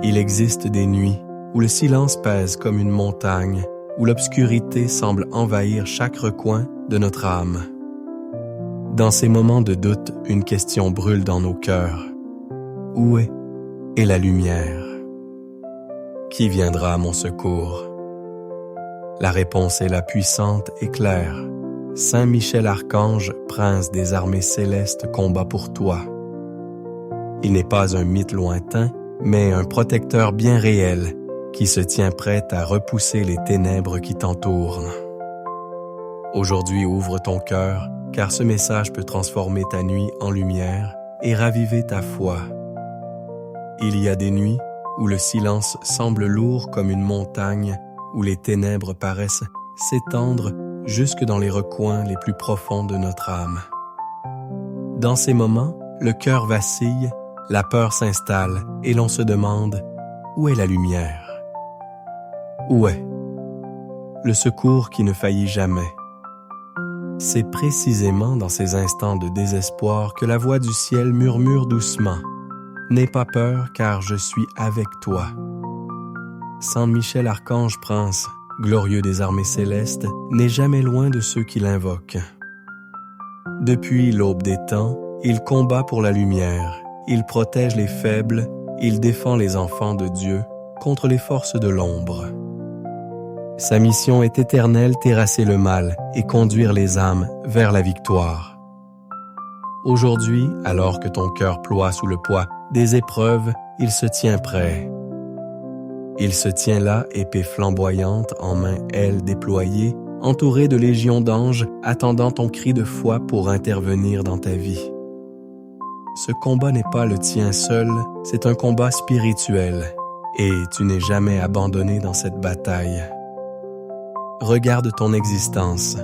Il existe des nuits où le silence pèse comme une montagne, où l'obscurité semble envahir chaque recoin de notre âme. Dans ces moments de doute, une question brûle dans nos cœurs. Où est la lumière? Qui viendra à mon secours? La réponse est la puissante et claire. Saint Michel Archange, prince des armées célestes, combat pour toi. Il n'est pas un mythe lointain, mais un protecteur bien réel qui se tient prêt à repousser les ténèbres qui t'entourent. Aujourd'hui, ouvre ton cœur, car ce message peut transformer ta nuit en lumière et raviver ta foi. Il y a des nuits où le silence semble lourd comme une montagne, où les ténèbres paraissent s'étendre jusque dans les recoins les plus profonds de notre âme. Dans ces moments, le cœur vacille, la peur s'installe et l'on se demande « Où est la lumière? Où est le secours qui ne faillit jamais ?» C'est précisément dans ces instants de désespoir que la voix du ciel murmure doucement « N'aie pas peur, car je suis avec toi. » Saint Michel Archange Prince, glorieux des armées célestes, n'est jamais loin de ceux qui l'invoquent. Depuis l'aube des temps, il combat pour la lumière, il protège les faibles, il défend les enfants de Dieu contre les forces de l'ombre. Sa mission est éternelle, terrasser le mal et conduire les âmes vers la victoire. Aujourd'hui, alors que ton cœur ploie sous le poids des épreuves, il se tient prêt. Il se tient là, épée flamboyante, en main ailes déployées, entouré de légions d'anges, attendant ton cri de foi pour intervenir dans ta vie. Ce combat n'est pas le tien seul, c'est un combat spirituel, et tu n'es jamais abandonné dans cette bataille. Regarde ton existence.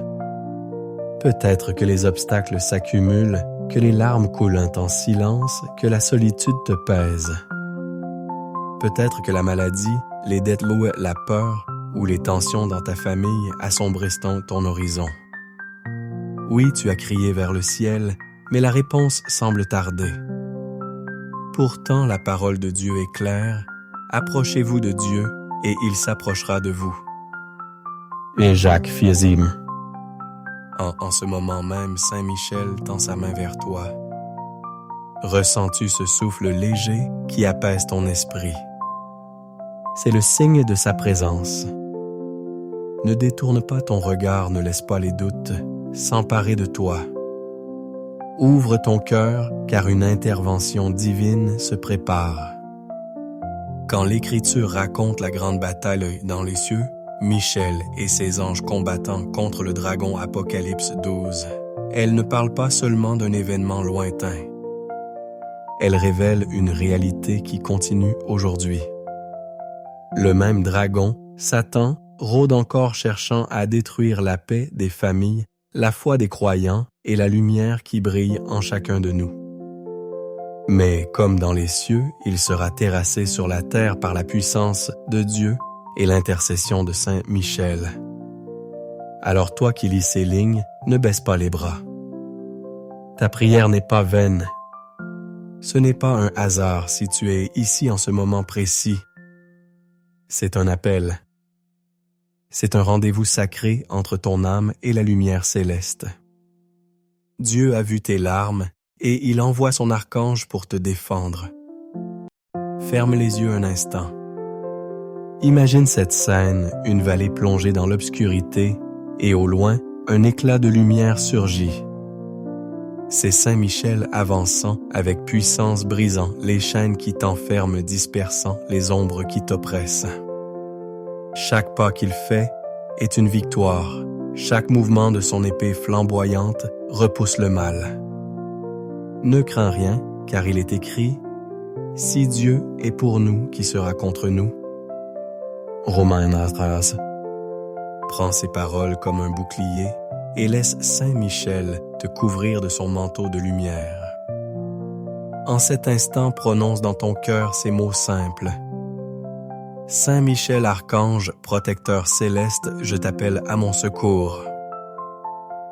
Peut-être que les obstacles s'accumulent, que les larmes coulent en silence, que la solitude te pèse. Peut-être que la maladie, les dettes louent, la peur ou les tensions dans ta famille assombrissent ton horizon. Oui, tu as crié vers le ciel, mais la réponse semble tarder. Pourtant, la parole de Dieu est claire. Approchez-vous de Dieu et il s'approchera de vous. Et Jacques Fiezim. En ce moment même, Saint Michel tend sa main vers toi. Ressens-tu ce souffle léger qui apaise ton esprit? C'est le signe de sa présence. Ne détourne pas ton regard, ne laisse pas les doutes s'emparer de toi. Ouvre ton cœur, car une intervention divine se prépare. Quand l'Écriture raconte la grande bataille dans les cieux, Michel et ses anges combattant contre le dragon Apocalypse 12, elle ne parle pas seulement d'un événement lointain. Elle révèle une réalité qui continue aujourd'hui. Le même dragon, Satan, rôde encore cherchant à détruire la paix des familles, la foi des croyants et la lumière qui brille en chacun de nous. Mais comme dans les cieux, il sera terrassé sur la terre par la puissance de Dieu et l'intercession de Saint Michel. Alors toi qui lis ces lignes, ne baisse pas les bras. Ta prière n'est pas vaine. Ce n'est pas un hasard si tu es ici en ce moment précis. C'est un appel. C'est un rendez-vous sacré entre ton âme et la lumière céleste. Dieu a vu tes larmes et il envoie son archange pour te défendre. Ferme les yeux un instant. Imagine cette scène, une vallée plongée dans l'obscurité et au loin, un éclat de lumière surgit. C'est Saint Michel avançant avec puissance brisant les chaînes qui t'enferment, dispersant les ombres qui t'oppressent. Chaque pas qu'il fait est une victoire. Chaque mouvement de son épée flamboyante repousse le mal. Ne crains rien, car il est écrit « Si Dieu est pour nous, qui sera contre nous ?» Romains 13. Prends ces paroles comme un bouclier et laisse Saint Michel te couvrir de son manteau de lumière. En cet instant, prononce dans ton cœur ces mots simples. Saint Michel Archange, protecteur céleste, je t'appelle à mon secours.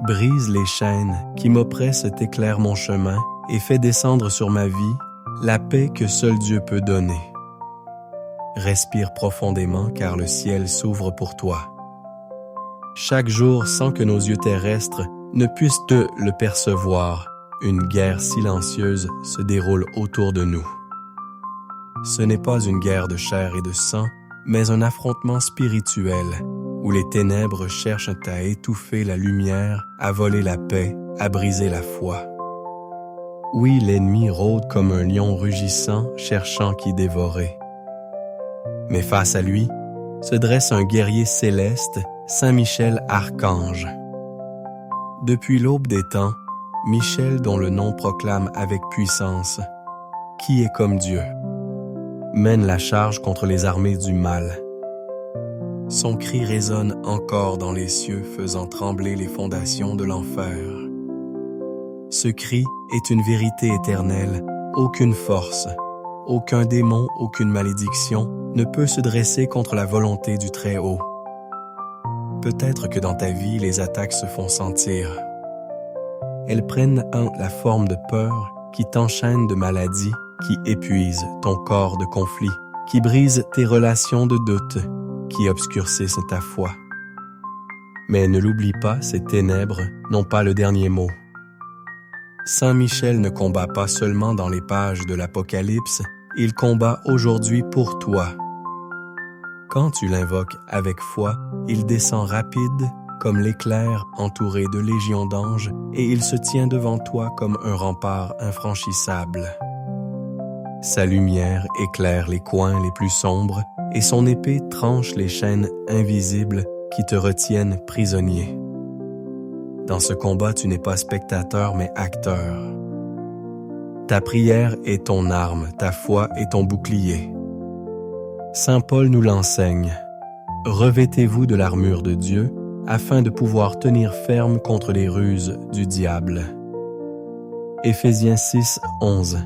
Brise les chaînes qui m'oppressent, éclaire mon chemin et fais descendre sur ma vie la paix que seul Dieu peut donner. Respire profondément car le ciel s'ouvre pour toi. Chaque jour, sans que nos yeux terrestres ne puissent le percevoir, une guerre silencieuse se déroule autour de nous. Ce n'est pas une guerre de chair et de sang, mais un affrontement spirituel où les ténèbres cherchent à étouffer la lumière, à voler la paix, à briser la foi. Oui, l'ennemi rôde comme un lion rugissant, cherchant qui dévorer. Mais face à lui, se dresse un guerrier céleste, Saint Michel Archange. Depuis l'aube des temps, Michel, dont le nom proclame avec puissance « Qui est comme Dieu ?» mène la charge contre les armées du mal. Son cri résonne encore dans les cieux, faisant trembler les fondations de l'enfer. Ce cri est une vérité éternelle, aucune force, aucun démon, aucune malédiction ne peut se dresser contre la volonté du Très-Haut. Peut-être que dans ta vie, les attaques se font sentir. Elles prennent la forme de peur qui t'enchaîne de maladies, qui épuise ton corps de conflit, qui brise tes relations de doute, qui obscurcissent ta foi. Mais ne l'oublie pas, ces ténèbres n'ont pas le dernier mot. Saint Michel ne combat pas seulement dans les pages de l'Apocalypse, il combat aujourd'hui pour toi. Quand tu l'invoques avec foi, il descend rapide comme l'éclair entouré de légions d'anges et il se tient devant toi comme un rempart infranchissable. Sa lumière éclaire les coins les plus sombres et son épée tranche les chaînes invisibles qui te retiennent prisonnier. Dans ce combat, tu n'es pas spectateur mais acteur. Ta prière est ton arme, ta foi est ton bouclier. Saint Paul nous l'enseigne. Revêtez-vous de l'armure de Dieu afin de pouvoir tenir ferme contre les ruses du diable. Éphésiens 6, 11.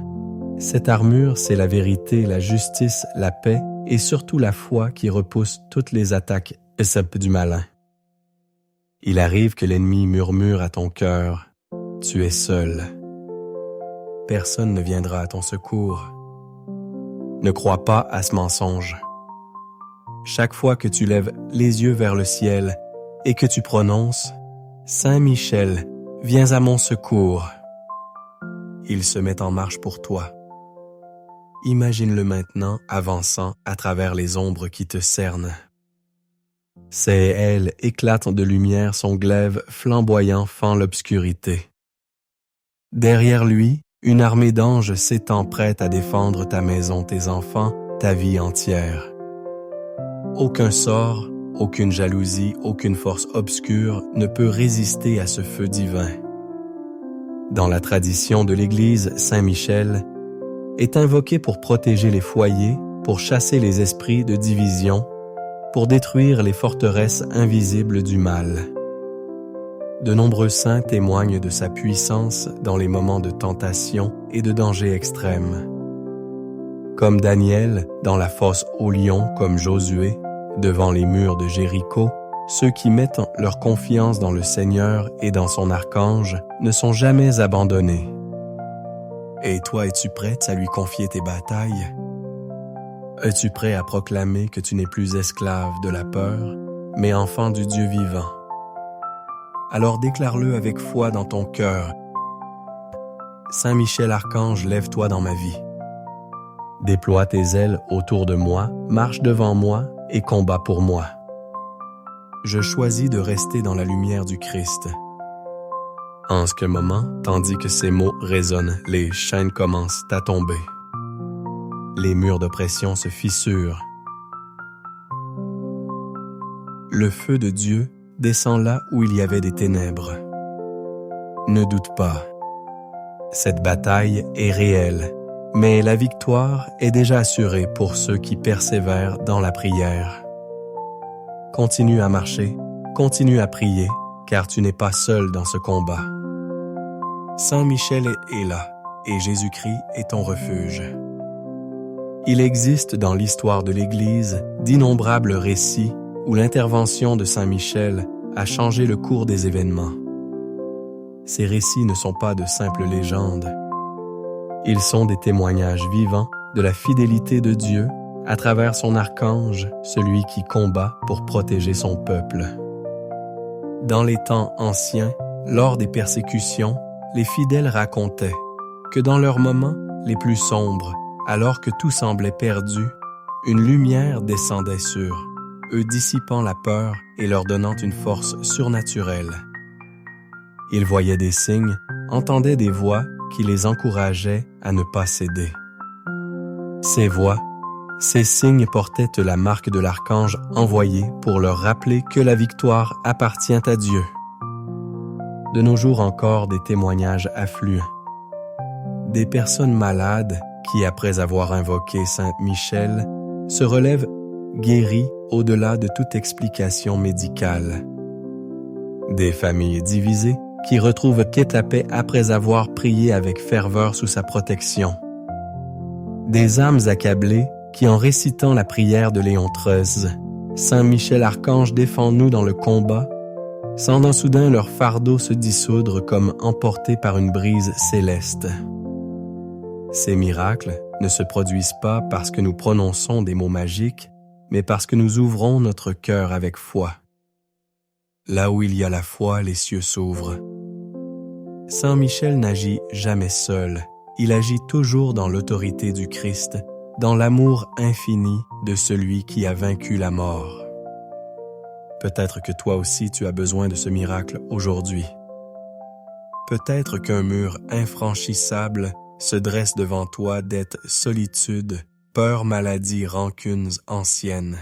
Cette armure, c'est la vérité, la justice, la paix et surtout la foi qui repousse toutes les attaques du malin. Il arrive que l'ennemi murmure à ton cœur « Tu es seul ». Personne ne viendra à ton secours. Ne crois pas à ce mensonge. Chaque fois que tu lèves les yeux vers le ciel et que tu prononces « Saint Michel, viens à mon secours », il se met en marche pour toi. Imagine-le maintenant avançant à travers les ombres qui te cernent. Ses ailes éclatent de lumière, son glaive flamboyant fend l'obscurité. Derrière lui, une armée d'anges s'étend prête à défendre ta maison, tes enfants, ta vie entière. Aucun sort, aucune jalousie, aucune force obscure ne peut résister à ce feu divin. Dans la tradition de l'Église, Saint Michel est invoqué pour protéger les foyers, pour chasser les esprits de division, pour détruire les forteresses invisibles du mal. De nombreux saints témoignent de sa puissance dans les moments de tentation et de danger extrême. Comme Daniel dans la fosse aux lions, comme Josué devant les murs de Jéricho, ceux qui mettent leur confiance dans le Seigneur et dans son archange ne sont jamais abandonnés. Et toi, es-tu prête à lui confier tes batailles? Es-tu prêt à proclamer que tu n'es plus esclave de la peur, mais enfant du Dieu vivant? Alors déclare-le avec foi dans ton cœur. Saint Michel Archange, lève-toi dans ma vie. Déploie tes ailes autour de moi, marche devant moi et combat pour moi. Je choisis de rester dans la lumière du Christ. En ce moment, tandis que ces mots résonnent, les chaînes commencent à tomber. Les murs d'oppression se fissurent. Le feu de Dieu descend là où il y avait des ténèbres. Ne doute pas. Cette bataille est réelle, mais la victoire est déjà assurée pour ceux qui persévèrent dans la prière. Continue à marcher, continue à prier, car tu n'es pas seul dans ce combat. Saint Michel est là, et Jésus-Christ est ton refuge. Il existe dans l'histoire de l'Église d'innombrables récits où l'intervention de Saint Michel a changé le cours des événements. Ces récits ne sont pas de simples légendes. Ils sont des témoignages vivants de la fidélité de Dieu à travers son archange, celui qui combat pour protéger son peuple. Dans les temps anciens, lors des persécutions, les fidèles racontaient que dans leurs moments les plus sombres, alors que tout semblait perdu, une lumière descendait sur eux, dissipant la peur et leur donnant une force surnaturelle. Ils voyaient des signes, entendaient des voix qui les encourageaient à ne pas céder. Ces voix, ces signes portaient la marque de l'archange envoyé pour leur rappeler que la victoire appartient à Dieu. De nos jours encore, des témoignages affluent. Des personnes malades qui, après avoir invoqué Saint Michel, se relèvent guéries au-delà de toute explication médicale. Des familles divisées qui retrouvent quai à paix après avoir prié avec ferveur sous sa protection. Des âmes accablées qui, en récitant la prière de Léon XIII, « Saint Michel Archange, défends-nous dans le combat », sentant soudain leur fardeau se dissoudre comme emporté par une brise céleste. Ces miracles ne se produisent pas parce que nous prononçons des mots magiques, mais parce que nous ouvrons notre cœur avec foi. Là où il y a la foi, les cieux s'ouvrent. Saint Michel n'agit jamais seul, il agit toujours dans l'autorité du Christ, dans l'amour infini de celui qui a vaincu la mort. Peut-être que toi aussi tu as besoin de ce miracle aujourd'hui. Peut-être qu'un mur infranchissable se dresse devant toi, dette, solitude, peur, maladie, rancunes anciennes.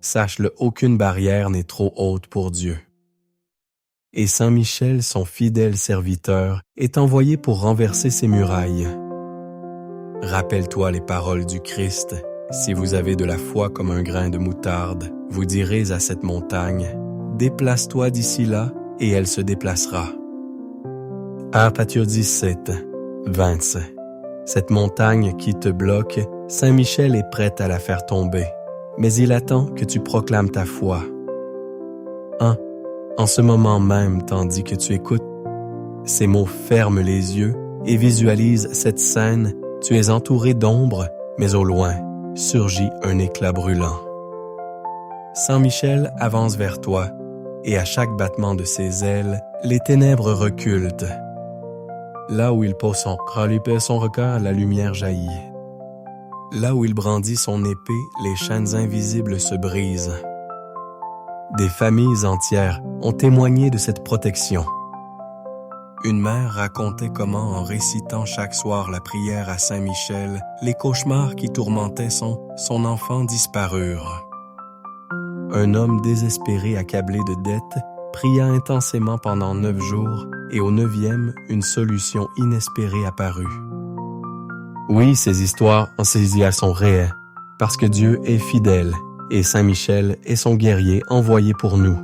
Sache-le, aucune barrière n'est trop haute pour Dieu. Et Saint Michel, son fidèle serviteur, est envoyé pour renverser ces murailles. Rappelle-toi les paroles du Christ. Si vous avez de la foi comme un grain de moutarde, vous direz à cette montagne, « Déplace-toi d'ici là, et elle se déplacera. » À Matthieu 17, 25. Cette montagne qui te bloque, Saint Michel est prêt à la faire tomber, mais il attend que tu proclames ta foi. 1. En ce moment même, tandis que tu écoutes, ces mots ferment les yeux et visualise cette scène. Tu es entouré d'ombre, mais au loin surgit un éclat brûlant. Saint Michel avance vers toi, et à chaque battement de ses ailes, les ténèbres reculent. Là où il pose son regard, la lumière jaillit. Là où il brandit son épée, les chaînes invisibles se brisent. Des familles entières ont témoigné de cette protection. Une mère racontait comment, en récitant chaque soir la prière à Saint Michel, les cauchemars qui tourmentaient son enfant disparurent. Un homme désespéré, accablé de dettes, pria intensément pendant 9 jours, et au 9e, une solution inespérée apparut. Oui, ces histoires sont réelles, parce que Dieu est fidèle, et Saint Michel est son guerrier envoyé pour nous.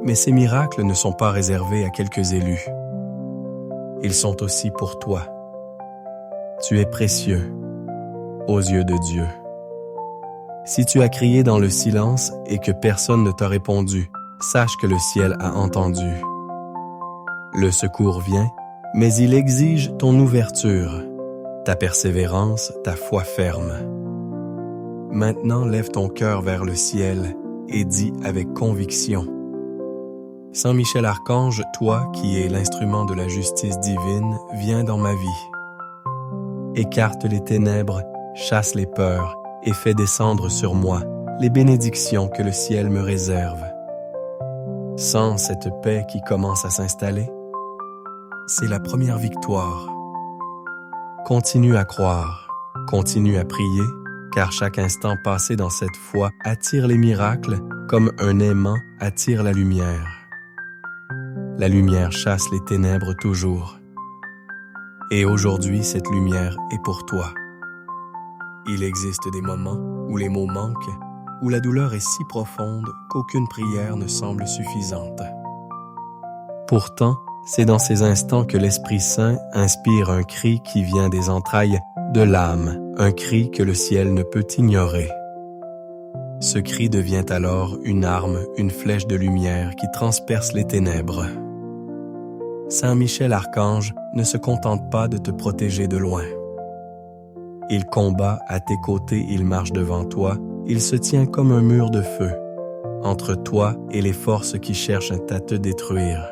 Mais ces miracles ne sont pas réservés à quelques élus. Ils sont aussi pour toi. Tu es précieux aux yeux de Dieu. Si tu as crié dans le silence et que personne ne t'a répondu, sache que le ciel a entendu. Le secours vient, mais il exige ton ouverture, ta persévérance, ta foi ferme. Maintenant, lève ton cœur vers le ciel et dis avec conviction: Saint Michel Archange, toi qui es l'instrument de la justice divine, viens dans ma vie. Écarte les ténèbres, chasse les peurs et fais descendre sur moi les bénédictions que le ciel me réserve. Sans cette paix qui commence à s'installer, c'est la première victoire. Continue à croire, continue à prier, car chaque instant passé dans cette foi attire les miracles comme un aimant attire la lumière. La lumière chasse les ténèbres toujours. Et aujourd'hui, cette lumière est pour toi. Il existe des moments où les mots manquent, où la douleur est si profonde qu'aucune prière ne semble suffisante. Pourtant, c'est dans ces instants que l'Esprit Saint inspire un cri qui vient des entrailles de l'âme, un cri que le ciel ne peut ignorer. Ce cri devient alors une arme, une flèche de lumière qui transperce les ténèbres. Saint Michel Archange ne se contente pas de te protéger de loin. Il combat à tes côtés, il marche devant toi, il se tient comme un mur de feu, entre toi et les forces qui cherchent à te détruire.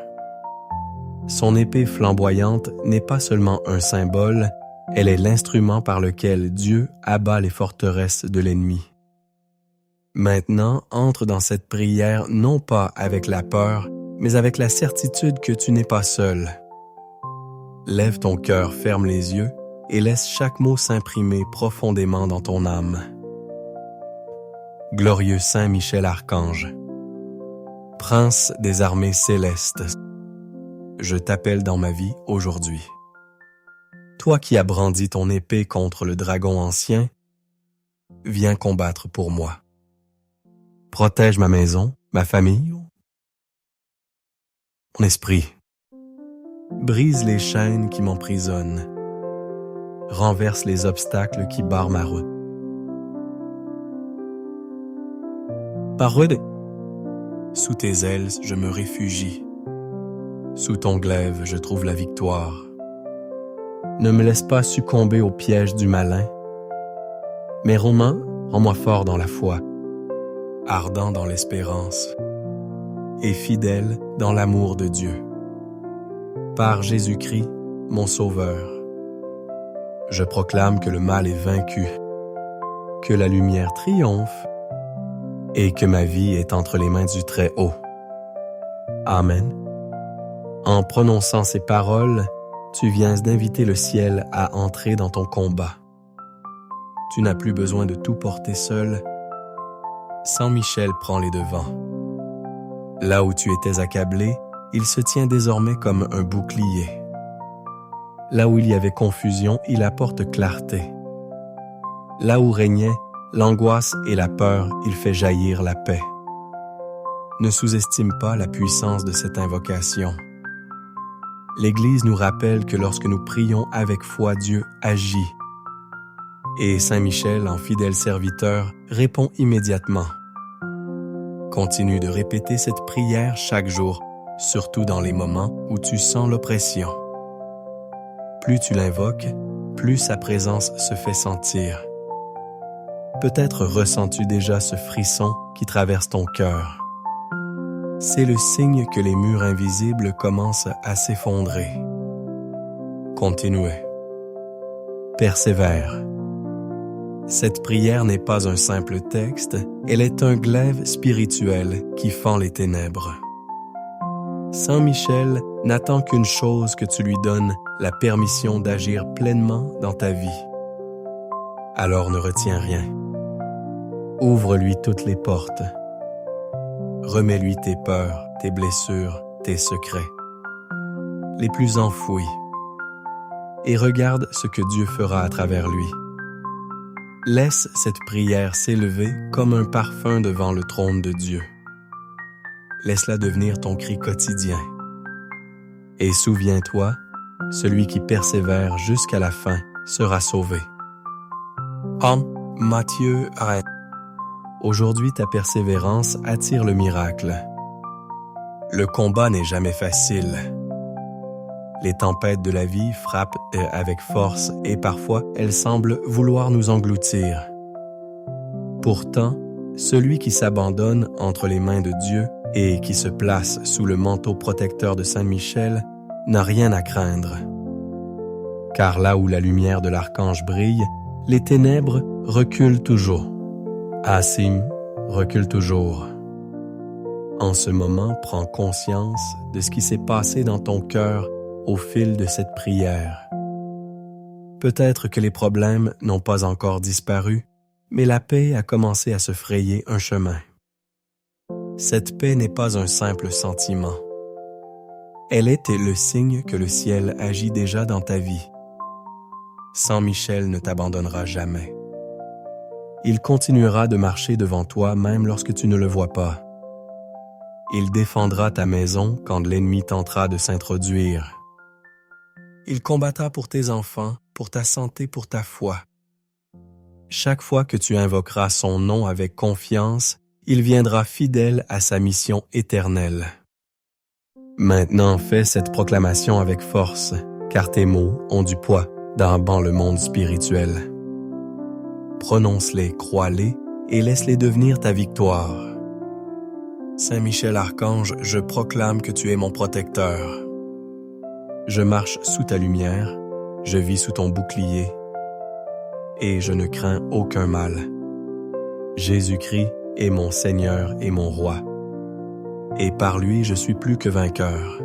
Son épée flamboyante n'est pas seulement un symbole, elle est l'instrument par lequel Dieu abat les forteresses de l'ennemi. Maintenant, entre dans cette prière non pas avec la peur, mais avec la certitude que tu n'es pas seul. Lève ton cœur, ferme les yeux et laisse chaque mot s'imprimer profondément dans ton âme. Glorieux Saint Michel Archange, Prince des armées célestes, je t'appelle dans ma vie aujourd'hui. Toi qui as brandi ton épée contre le dragon ancien, viens combattre pour moi. Protège ma maison, ma famille, mon esprit. Brise les chaînes qui m'emprisonnent. Renverse les obstacles qui barrent ma route. Sous tes ailes, je me réfugie. Sous ton glaive, je trouve la victoire. Ne me laisse pas succomber au piège du malin. Mais Romain, rends-moi fort dans la foi, ardent dans l'espérance et fidèle dans l'amour de Dieu. Par Jésus-Christ, mon Sauveur, je proclame que le mal est vaincu, que la lumière triomphe et que ma vie est entre les mains du Très-Haut. Amen. En prononçant ces paroles, tu viens d'inviter le ciel à entrer dans ton combat. Tu n'as plus besoin de tout porter seul. Saint Michel prend les devants. Là où tu étais accablé, il se tient désormais comme un bouclier. Là où il y avait confusion, il apporte clarté. Là où régnait l'angoisse et la peur, il fait jaillir la paix. Ne sous-estime pas la puissance de cette invocation. L'Église nous rappelle que lorsque nous prions avec foi, Dieu agit. Et Saint Michel, en fidèle serviteur, répond immédiatement. Continue de répéter cette prière chaque jour, surtout dans les moments où tu sens l'oppression. Plus tu l'invoques, plus sa présence se fait sentir. Peut-être ressens-tu déjà ce frisson qui traverse ton cœur. C'est le signe que les murs invisibles commencent à s'effondrer. Continuez. Persévère. Cette prière n'est pas un simple texte, elle est un glaive spirituel qui fend les ténèbres. Saint Michel n'attend qu'une chose, que tu lui donnes la permission d'agir pleinement dans ta vie. Alors ne retiens rien. Ouvre-lui toutes les portes. Remets-lui tes peurs, tes blessures, tes secrets, les plus enfouis, et regarde ce que Dieu fera à travers lui. Laisse cette prière s'élever comme un parfum devant le trône de Dieu. Laisse-la devenir ton cri quotidien. Et souviens-toi, celui qui persévère jusqu'à la fin sera sauvé. Matthieu 1. Aujourd'hui, ta persévérance attire le miracle. Le combat n'est jamais facile. Les tempêtes de la vie frappent avec force et parfois elles semblent vouloir nous engloutir. Pourtant, celui qui s'abandonne entre les mains de Dieu et qui se place sous le manteau protecteur de Saint Michel n'a rien à craindre. Car là où la lumière de l'archange brille, les ténèbres reculent toujours. Assim recule toujours. En ce moment, prends conscience de ce qui s'est passé dans ton cœur au fil de cette prière. Peut-être que les problèmes n'ont pas encore disparu, mais la paix a commencé à se frayer un chemin. Cette paix n'est pas un simple sentiment. Elle est le signe que le ciel agit déjà dans ta vie. Saint Michel ne t'abandonnera jamais. Il continuera de marcher devant toi même lorsque tu ne le vois pas. Il défendra ta maison quand l'ennemi tentera de s'introduire. Il combattra pour tes enfants, pour ta santé, pour ta foi. Chaque fois que tu invoqueras son nom avec confiance, il viendra fidèle à sa mission éternelle. Maintenant, fais cette proclamation avec force, car tes mots ont du poids dans le monde spirituel. Prononce-les, crois-les et laisse-les devenir ta victoire. Saint Michel Archange, je proclame que tu es mon protecteur. Je marche sous ta lumière, je vis sous ton bouclier et je ne crains aucun mal. Jésus-Christ est mon Seigneur et mon Roi, et par lui je suis plus que vainqueur.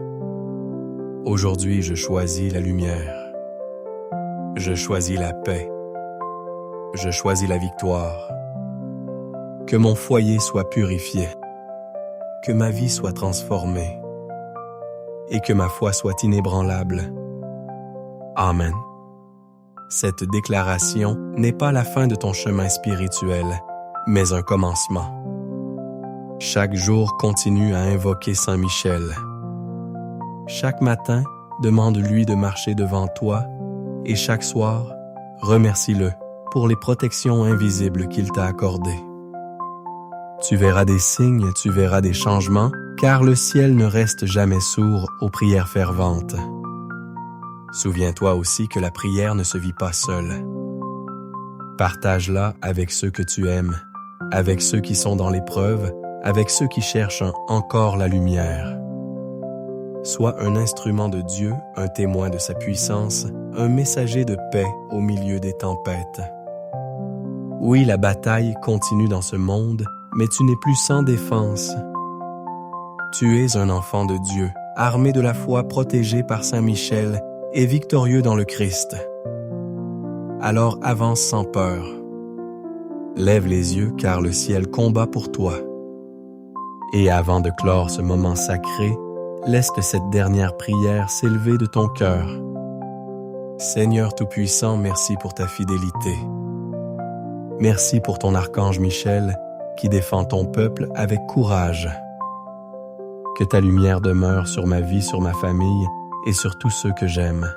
Aujourd'hui je choisis la lumière, je choisis la paix, je choisis la victoire. Que mon foyer soit purifié, que ma vie soit transformée et que ma foi soit inébranlable. Amen. Cette déclaration n'est pas la fin de ton chemin spirituel, mais un commencement. Chaque jour, continue à invoquer Saint Michel. Chaque matin, demande-lui de marcher devant toi et chaque soir, remercie-le pour les protections invisibles qu'il t'a accordées. Tu verras des signes, tu verras des changements, car le ciel ne reste jamais sourd aux prières ferventes. Souviens-toi aussi que la prière ne se vit pas seule. Partage-la avec ceux que tu aimes, avec ceux qui sont dans l'épreuve, avec ceux qui cherchent encore la lumière. Sois un instrument de Dieu, un témoin de sa puissance, un messager de paix au milieu des tempêtes. Oui, la bataille continue dans ce monde, mais tu n'es plus sans défense. Tu es un enfant de Dieu, armé de la foi, protégé par Saint Michel et victorieux dans le Christ. Alors avance sans peur. Lève les yeux car le ciel combat pour toi. Et avant de clore ce moment sacré, laisse cette dernière prière s'élever de ton cœur. Seigneur Tout-Puissant, merci pour ta fidélité. Merci pour ton archange Michel qui défend ton peuple avec courage. Que ta lumière demeure sur ma vie, sur ma famille et sur tous ceux que j'aime.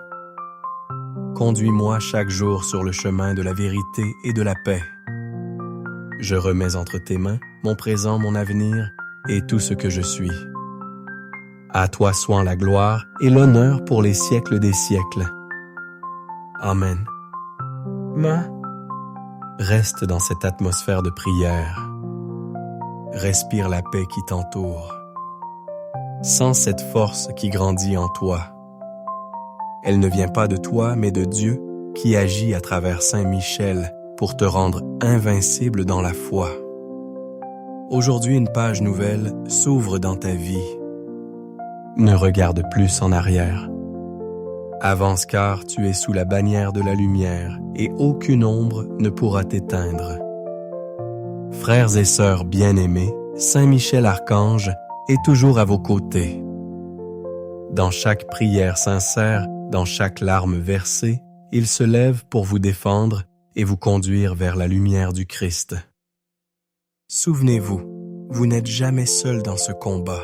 Conduis-moi chaque jour sur le chemin de la vérité et de la paix. Je remets entre tes mains mon présent, mon avenir et tout ce que je suis. À toi soit la gloire et l'honneur pour les siècles des siècles. Amen. Reste dans cette atmosphère de prière. Respire la paix qui t'entoure. Sens cette force qui grandit en toi. Elle ne vient pas de toi, mais de Dieu qui agit à travers Saint Michel pour te rendre invincible dans la foi. Aujourd'hui, une page nouvelle s'ouvre dans ta vie. Ne regarde plus en arrière. Avance car tu es sous la bannière de la lumière et aucune ombre ne pourra t'éteindre. Frères et sœurs bien-aimés, Saint Michel Archange est toujours à vos côtés. Dans chaque prière sincère, dans chaque larme versée, il se lève pour vous défendre et vous conduire vers la lumière du Christ. Souvenez-vous, vous n'êtes jamais seul dans ce combat.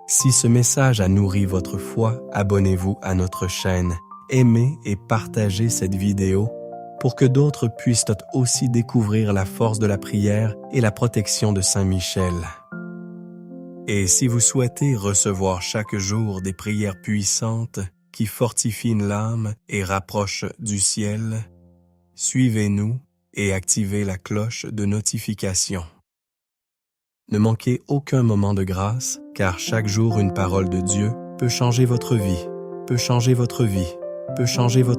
Si ce message a nourri votre foi, abonnez-vous à notre chaîne, aimez et partagez cette vidéo pour que d'autres puissent aussi découvrir la force de la prière et la protection de Saint Michel. Et si vous souhaitez recevoir chaque jour des prières puissantes qui fortifient l'âme et rapprochent du ciel, suivez-nous et activez la cloche de notification. Ne manquez aucun moment de grâce, car chaque jour une parole de Dieu peut changer votre vie, peut changer votre vie, peut changer votre